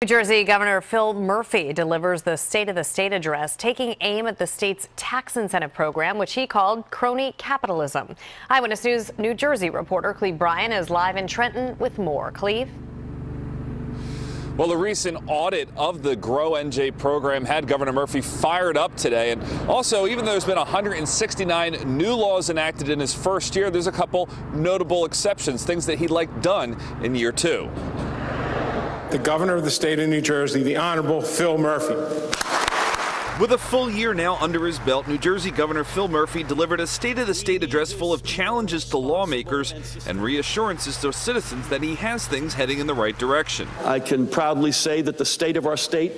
New Jersey Governor Phil Murphy delivers the State of the State address, taking aim at the state's tax incentive program, which he called crony capitalism. Eyewitness News New Jersey reporter Cleve Bryan is live in Trenton with more. Cleve? Well, the recent audit of the Grow NJ program had Governor Murphy fired up today. And also, even though there's been 169 new laws enacted in his first year, there's a couple notable exceptions, things that he'd like done in year two. The governor of the state of New Jersey, the Honorable Phil Murphy. With a full year now under his belt, New Jersey Governor Phil Murphy delivered a State of the State address full of challenges to lawmakers and reassurances to citizens that he has things heading in the right direction. I can proudly say that the state of our state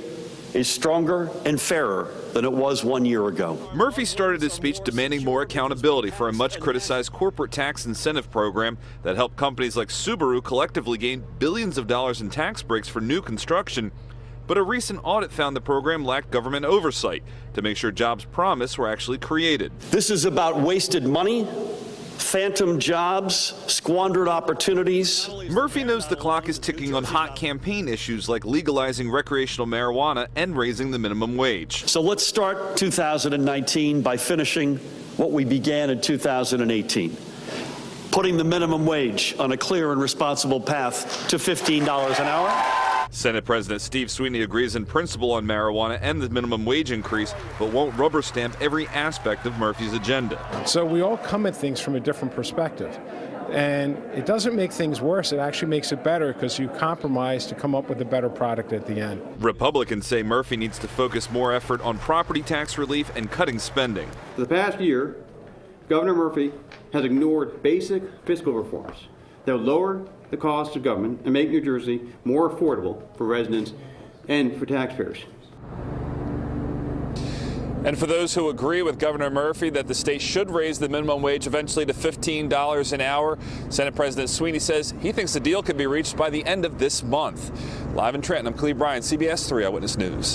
is stronger and fairer than it was 1 year ago. Murphy started his speech demanding more accountability for a much criticized corporate tax incentive program that helped companies like Subaru collectively gain billions of dollars in tax breaks for new construction. But a recent audit found the program lacked government oversight to make sure jobs promised were actually created. This is about wasted money, phantom jobs, squandered opportunities. Murphy knows the clock is ticking on hot campaign issues like legalizing recreational marijuana and raising the minimum wage. So let's start 2019 by finishing what we began in 2018, putting the minimum wage on a clear and responsible path to $15 an hour. Senate President Steve Sweeney agrees in principle on marijuana and the minimum wage increase, but won't rubber stamp every aspect of Murphy's agenda. So we all come at things from a different perspective. And it doesn't make things worse, it actually makes it better because you compromise to come up with a better product at the end. Republicans say Murphy needs to focus more effort on property tax relief and cutting spending. For the past year, Governor Murphy has ignored basic fiscal reforms that will lower the cost of government and make New Jersey more affordable for residents and for taxpayers. And for those who agree with Governor Murphy that the state should raise the minimum wage eventually to $15 an hour, Senate President Sweeney says he thinks the deal could be reached by the end of this month. Live in Trenton, I'm Cleve Bryan, CBS 3 Eyewitness News.